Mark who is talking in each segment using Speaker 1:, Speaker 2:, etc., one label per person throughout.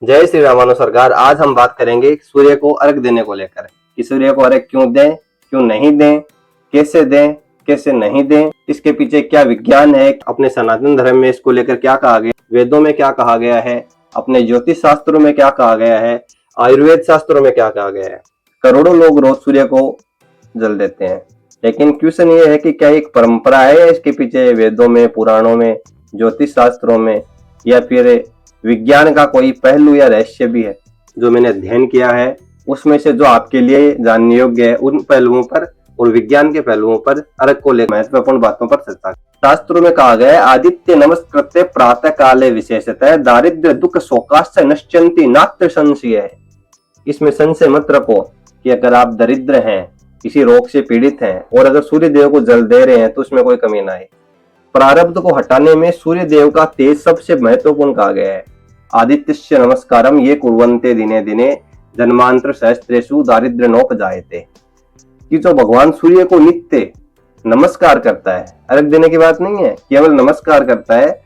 Speaker 1: जय श्री रामानु सरकार। आज हम बात करेंगे सूर्य को अर्घ देने को लेकर कि सूर्य को अर्घ क्यों दें, क्यों नहीं दें, कैसे नहीं दें, इसके पीछे क्या विज्ञान है, अपने सनातन धर्म में इसको लेकर क्या कहा गया, वेदों में क्या कहा गया है, अपने ज्योतिष शास्त्रों में क्या कहा गया है, आयुर्वेद शास्त्रों में क्या कहा गया है। करोड़ों लोग रोज सूर्य को जल देते हैं, लेकिन क्वेश्चन ये है कि क्या एक परंपरा है या इसके पीछे वेदों में, पुराणों में, ज्योतिष शास्त्रों में या फिर विज्ञान का कोई पहलू या रहस्य भी है। जो मैंने अध्ययन किया है उसमें से जो आपके लिए जानने योग्य है, उन पहलुओं पर और विज्ञान के पहलुओं पर अर्घ को लेकर महत्वपूर्ण बातों पर चर्चा। शास्त्रों में कहा गया है, आदित्य नमस्कृत्य प्रातः काले विशेषतः दारिद्र्य दुख शोकाश्च नश्यन्ति नात्र संशय है। इसमें संशय मत रखो कि अगर आप दरिद्र हैं, किसी रोग से पीड़ित हैं और अगर सूर्य देव को जल दे रहे हैं तो उसमें कोई कमी ना आए। प्रारब्ध को हटाने में सूर्य देव का तेज सबसे महत्वपूर्ण कहा गया है। आदित्यस्य नमस्कारम ये कुर्वन्ते दिने दिने जन्मांतर सहस्त्रेषु दारिद्र्य नोप जायते। कि जो भगवान सूर्य को नित्य नमस्कार करता है, अर्घ देने की बात नहीं है, केवल नमस्कार करता है,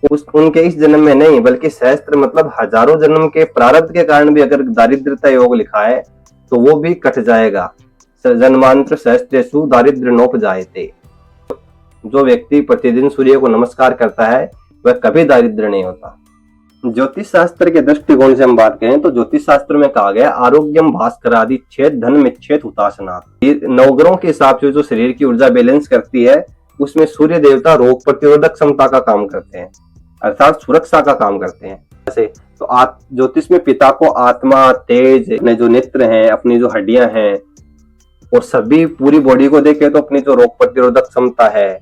Speaker 1: उनके इस जन्म में नहीं बल्कि सहस्त्र मतलब हजारों जन्म के प्रारब्ध के कारण भी अगर दारिद्रता योग लिखा है तो वो भी कट जाएगा। जन्मांतर सहस्त्रेषु दारिद्र्य नोप जायते। जो व्यक्ति प्रतिदिन सूर्य को नमस्कार करता है वह कभी दारिद्र नहीं होता। ज्योतिष शास्त्र के दृष्टिकोण से हम बात करें तो ज्योतिष शास्त्र में कहा गया आरोग्यम भास्करादि छेद धन मिच्छेद हुतासनात्। ये नवग्रहों के हिसाब से जो शरीर की ऊर्जा बैलेंस करती है उसमें सूर्य देवता रोग प्रतिरोधक क्षमता का काम करते हैं, अर्थात सुरक्षा का काम करते हैं। ऐसे तो ज्योतिष में पिता को आत्मा, तेज, अपने जो नेत्र हैं, अपनी जो हड्डियां हैं और सभी पूरी बॉडी को देखे तो अपनी जो रोग प्रतिरोधक क्षमता है,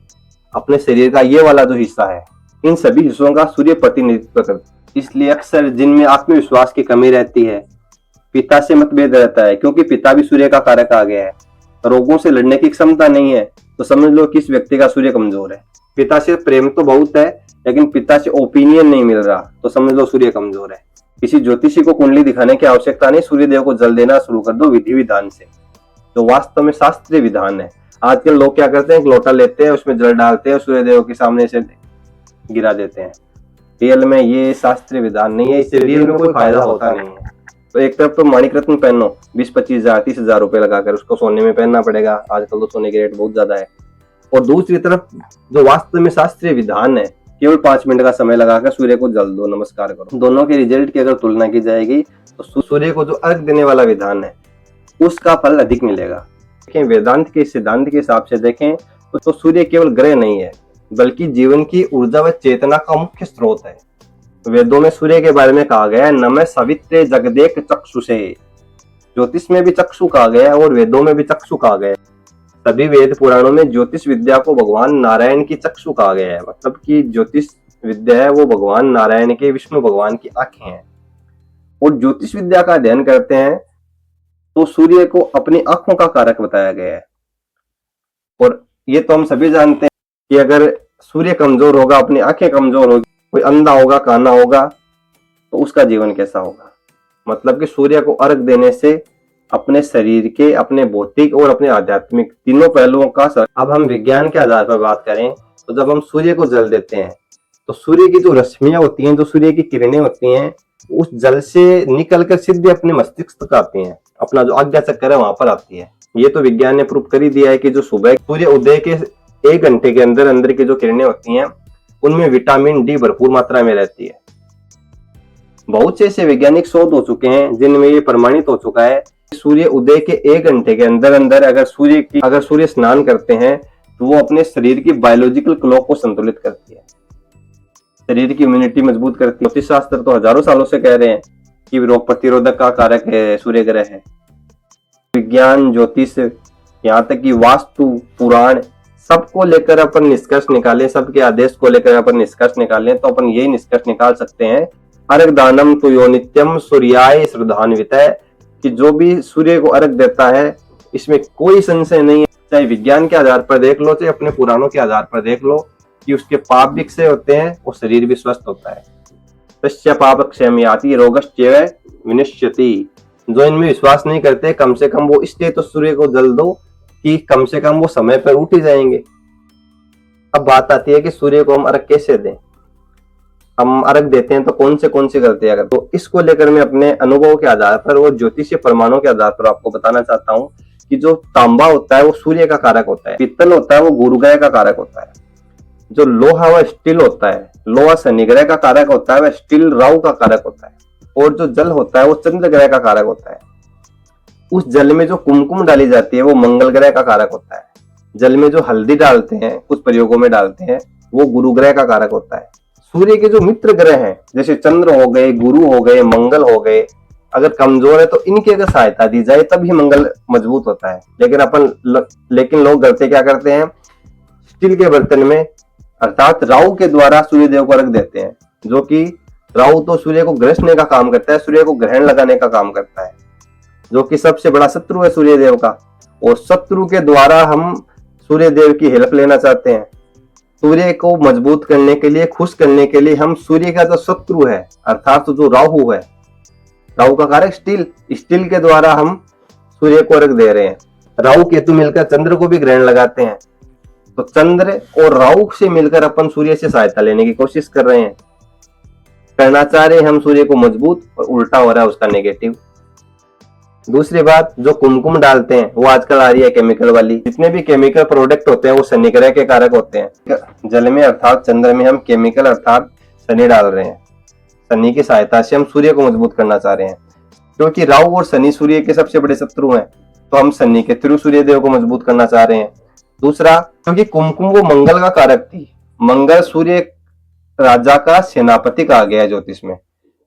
Speaker 1: अपने शरीर का ये वाला जो हिस्सा है, इन सभी हिस्सों का सूर्य प्रतिनिधित्व करता है। इसलिए अक्सर जिनमें आत्मविश्वास की कमी रहती है, पिता से मतभेद रहता है क्योंकि पिता भी सूर्य का कारक आ गया है, रोगों से लड़ने की क्षमता नहीं है, तो समझ लो किस व्यक्ति का सूर्य कमजोर है। पिता से प्रेम तो बहुत है लेकिन पिता से ओपिनियन नहीं मिल रहा तो समझ लो सूर्य कमजोर है। किसी ज्योतिषी को कुंडली दिखाने की आवश्यकता नहीं, सूर्य देव को जल देना शुरू कर दो विधि विधान से, जो वास्तव में शास्त्रीय विधान है। आजकल लोग क्या करते हैं, एक लोटा लेते हैं, उसमें जल डालते हैं, सूर्य देव के सामने से गिरा देते हैं। रियल में ये शास्त्रीय विधान नहीं है, इससे रियल में कोई फायदा होता नहीं है। तो एक तरफ तो माणिक रत्न पहनो 20-25 हजार 30 हजार रुपए लगाकर, उसको सोने में पहनना पड़ेगा, आजकल तो सोने के रेट बहुत ज्यादा है। और दूसरी तरफ जो वास्तव में शास्त्रीय विधान है, केवल 5 मिनट का समय लगाकर सूर्य को जल दो, नमस्कार करो। दोनों के रिजल्ट की अगर तुलना की जाएगी तो सूर्य को जो अर्घ देने वाला विधान है उसका फल अधिक मिलेगा। देखें वेदांत के सिद्धांत के हिसाब से देखें तो सूर्य केवल ग्रह नहीं है बल्कि जीवन की ऊर्जा व चेतना का मुख्य स्रोत है। वेदों में सूर्य के बारे में कहा गया है नमः सवित्रे जगदेक चक्षुषे। ज्योतिष में भी चक्षु कहा गया है और वेदों में भी चक्षु कहा गया है। सभी वेद पुराणों में ज्योतिष विद्या को भगवान नारायण की चक्षु कहा गया है, मतलब कि ज्योतिष विद्या है वो भगवान नारायण के, विष्णु भगवान की आंखें हैं। और ज्योतिष विद्या का अध्ययन करते हैं तो सूर्य को अपनी आंखों का कारक बताया गया है। और ये तो हम सभी जानते हैं कि अगर सूर्य कमजोर होगा, अपनी आंखें कमजोर होगी, कोई अंधा होगा, काना होगा, तो उसका जीवन कैसा होगा। मतलब कि सूर्य को अर्घ देने से अपने शरीर के, अपने भौतिक और अपने आध्यात्मिक तीनों पहलुओं का अब हम विज्ञान के आधार पर बात करें तो जब हम सूर्य को जल देते हैं तो सूर्य की जो रश्मियां होती हैं, जो सूर्य की किरणें होती हैं, उस जल से निकलकर सीधे अपने मस्तिष्क तक आती हैं, अपना जो आज्ञा चक्र है वहां पर आती है। ये तो विज्ञान ने प्रूव कर ही दिया है कि जो सुबह सूर्य उदय के 1 घंटे के अंदर अंदर की जो किरणें होती हैं उनमें विटामिन डी भरपूर मात्रा में रहती है। बहुत से ऐसे वैज्ञानिक शोध हो चुके हैं जिनमें ये प्रमाणित हो चुका है कि सूर्य उदय के 1 घंटे के अंदर अंदर अगर सूर्य स्नान करते हैं तो वो अपने शरीर की बायोलॉजिकल क्लॉक को संतुलित करती है, शरीर की इम्यूनिटी मजबूत करती है। ज्योतिष शास्त्र तो हजारों सालों से कह रहे हैं कि रोग प्रतिरोधक का कारक है, सूर्य ग्रह है। विज्ञान, ज्योतिष, यहाँ तक कि वास्तु, पुराण, सबको लेकर अपन निष्कर्ष निकालें, सबके आदेश को लेकर अपन निष्कर्ष निकालें तो अपन यही निष्कर्ष निकाल सकते हैं अर्घ दानम तो यो नित्यम सूर्याय श्रद्धान्वितः, कि जो भी सूर्य को अर्घ देता है इसमें कोई संशय नहीं है। चाहे विज्ञान के आधार पर देख लो, चाहे अपने पुराणों के आधार पर देख लो, कि उसके पाप भी क्षय होते हैं और शरीर भी स्वस्थ होता है। तस्य पाप क्षयम्याति रोगश्चैव विनश्यति। जो इनमें विश्वास नहीं करते कम से कम वो इसलिए तो सूर्य को जल दो कि कम से कम वो समय पर उठ ही जाएंगे। अब बात आती है कि सूर्य को हम अर्घ कैसे दें। हम अर्घ देते हैं तो कौन से गलतियां करते हैं, तो इसको लेकर मैं अपने अनुभव के आधार पर और ज्योतिषीय प्रमाणों के आधार पर आपको बताना चाहता हूँ कि जो तांबा होता है वो सूर्य का कारक होता है, पीतल होता है वो गुरु ग्रह का कारक होता है, जो लोहा व स्टील होता है, लोहा शनि ग्रह का कारक होता है, वह स्टील राहु का कारक होता है, और जो जल होता है वो चंद्र ग्रह का कारक होता है। उस जल में जो कुमकुम डाली जाती है वो मंगल ग्रह का कारक होता है। जल में जो हल्दी डालते हैं, कुछ प्रयोगों में डालते हैं, वो गुरु ग्रह का कारक होता है। सूर्य के जो मित्र ग्रह हैं जैसे चंद्र हो गए, गुरु हो गए, मंगल हो गए, अगर कमजोर है तो इनकी अगर सहायता दी जाए तभी मंगल मजबूत होता है। लेकिन लोग गलती क्या करते हैं, स्टील के बर्तन में अर्थात राहु के द्वारा सूर्य देव को रख देते हैं, जो कि राहु तो सूर्य को ग्रसने का काम करता है, सूर्य को ग्रहण लगाने का काम करता है, जो कि सबसे बड़ा शत्रु है सूर्य देव का। और शत्रु के द्वारा हम सूर्य देव की हेल्प लेना चाहते हैं। सूर्य को मजबूत करने के लिए, खुश करने के लिए हम सूर्य का जो शत्रु है अर्थात जो राहु है, राहु का कारक स्टील के द्वारा हम सूर्य को अर्घ दे रहे हैं। राहु केतु मिलकर चंद्र को भी ग्रहण लगाते हैं, तो चंद्र और राहु से मिलकर अपन सूर्य से सहायता लेने की कोशिश कर रहे हैं, करना चाह रहे हैं हम सूर्य को मजबूत, और उल्टा हो रहा है उसका नेगेटिव। दूसरी बात, जो कुमकुम डालते हैं वो आजकल आ रही है केमिकल वाली। जितने भी केमिकल प्रोडक्ट होते हैं वो शनि ग्रह के कारक होते हैं। जल में अर्थात चंद्र में हम केमिकल अर्थात शनि डाल रहे हैं। शनि की सहायता से हम सूर्य को मजबूत करना चाह रहे हैं, क्योंकि राहु और शनि सूर्य के सबसे बड़े शत्रु हैं, तो हम शनि के थ्रू सूर्य देव को मजबूत करना चाह रहे हैं। दूसरा, क्योंकि कुमकुम वो मंगल का कारक थी, मंगल सूर्य राजा का सेनापति कहा गया है ज्योतिष में,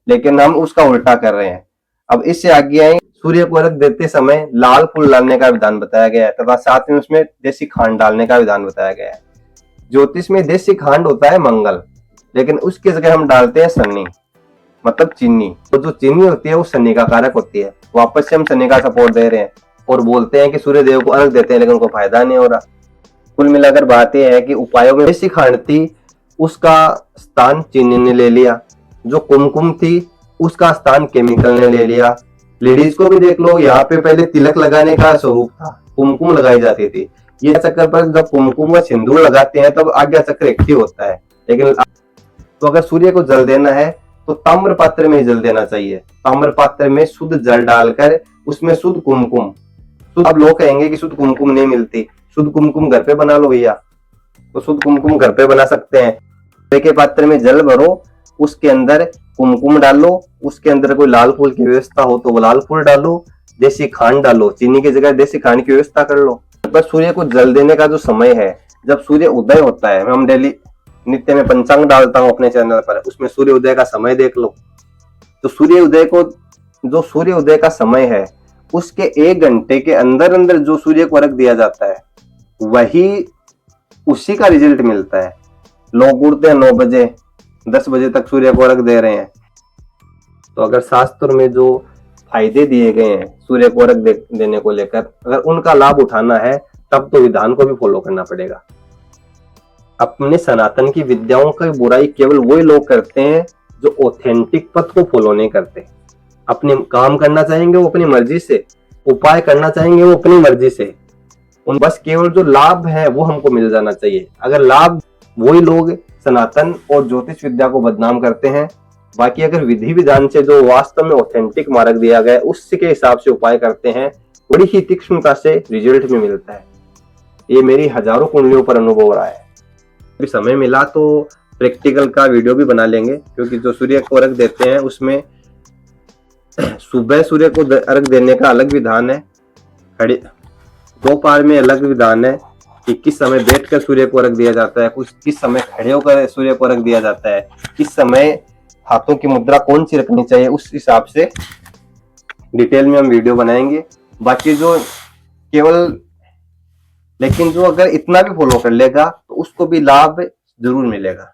Speaker 1: लेकिन हम उसका उल्टा कर रहे हैं। अब इससे आगे आए, सूर्य को अर्घ देते समय लाल फूल डालने का विधान बताया गया है तथा साथ में उसमें देसी खांड डालने का विधान बताया गया है। ज्योतिष में देसी खांड होता है मंगल, लेकिन उसकी जगह हम डालते हैं शनि, मतलब चीनी। तो जो चीनी होती है वो शनि का कारक होती है। वापस से हम शनि का सपोर्ट दे रहे हैं और बोलते हैं कि सूर्य देव को अर्घ देते हैं, लेकिन उनको फायदा नहीं हो रहा। कुल मिलाकर बात यह है कि उपायों में देसी खांड थी, उसका स्थान चीनी ने ले लिया। जो कुमकुम थी उसका स्थान केमिकल ने ले लिया। लेडीज को भी देख लो, यहाँ पे पहले तिलक लगाने का स्वरूप था, कुमकुम लगाई जाती थी। ये चक्कर पर जब कुमकुम व सिंदूर लगाते हैं तब आज्ञा चक्र एक्टिव होता है। लेकिन तो अगर सूर्य को जल देना है तो ताम्र पात्र में ही जल देना चाहिए। ताम्र पात्र में शुद्ध जल डालकर उसमें शुद्ध कुमकुम, अब लोग कहेंगे कि शुद्ध कुमकुम नहीं मिलती, शुद्ध कुमकुम घर पे बना लो भैया, तो शुद्ध कुमकुम घर पे बना सकते हैं। के पात्र में जल भरो, उसके अंदर कुमकुम डालो, उसके अंदर कोई लाल फूल की व्यवस्था हो तो वो लाल फूल डालो, देसी खांड डालो, चीनी की जगह देसी खांड की व्यवस्था कर लो। पर सूर्य को जल देने का जो समय है, जब सूर्य उदय होता है, हम डेली नित्य में पंचांग डालता हूँ अपने चैनल पर, उसमें सूर्य उदय का समय देख लो। तो जो सूर्य उदय का समय है उसके 1 घंटे के अंदर अंदर जो सूर्य को अर्घ दिया जाता है उसी का रिजल्ट मिलता है। लोग उठते हैं 9 बजे, 10 बजे तक सूर्य को अर्घ दे रहे हैं। तो अगर शास्त्र में जो फायदे दिए गए हैं सूर्य को अर्घ देने को लेकर, अगर उनका लाभ उठाना है तब तो विधान को भी फॉलो करना पड़ेगा। अपने सनातन की विद्याओं की बुराई केवल वही लोग करते हैं जो ऑथेंटिक पथ को फॉलो नहीं करते। अपने काम करना चाहेंगे वो अपनी मर्जी से, उपाय करना चाहेंगे वो अपनी मर्जी से, उन बस केवल जो लाभ है वो हमको मिल जाना चाहिए। अगर लाभ, वही लोग सनातन और ज्योतिष विद्या को बदनाम करते हैं। बाकी अगर विधि विधान से जो वास्तव में ऑथेंटिक मार्ग दिया गया है उसके हिसाब से उपाय करते हैं, बड़ी ही तीक्ष्णता से रिजल्ट भी मिलता है। ये मेरी हजारों कुंडलियों पर अनुभव रहा है। अभी समय मिला तो प्रैक्टिकल का वीडियो भी बना लेंगे, क्योंकि जो सूर्य को अर्घ देते हैं उसमें सुबह सूर्य को अर्घ देने का अलग विधान है, दोपहर में अलग विधान है कि किस समय बैठकर सूर्य को अर्घ दिया जाता है, किस समय खड़े होकर सूर्य को अर्घ दिया जाता है, किस समय हाथों की मुद्रा कौन सी रखनी चाहिए, उस हिसाब से डिटेल में हम वीडियो बनाएंगे। बाकी जो लेकिन जो अगर इतना भी फॉलो कर लेगा तो उसको भी लाभ जरूर मिलेगा।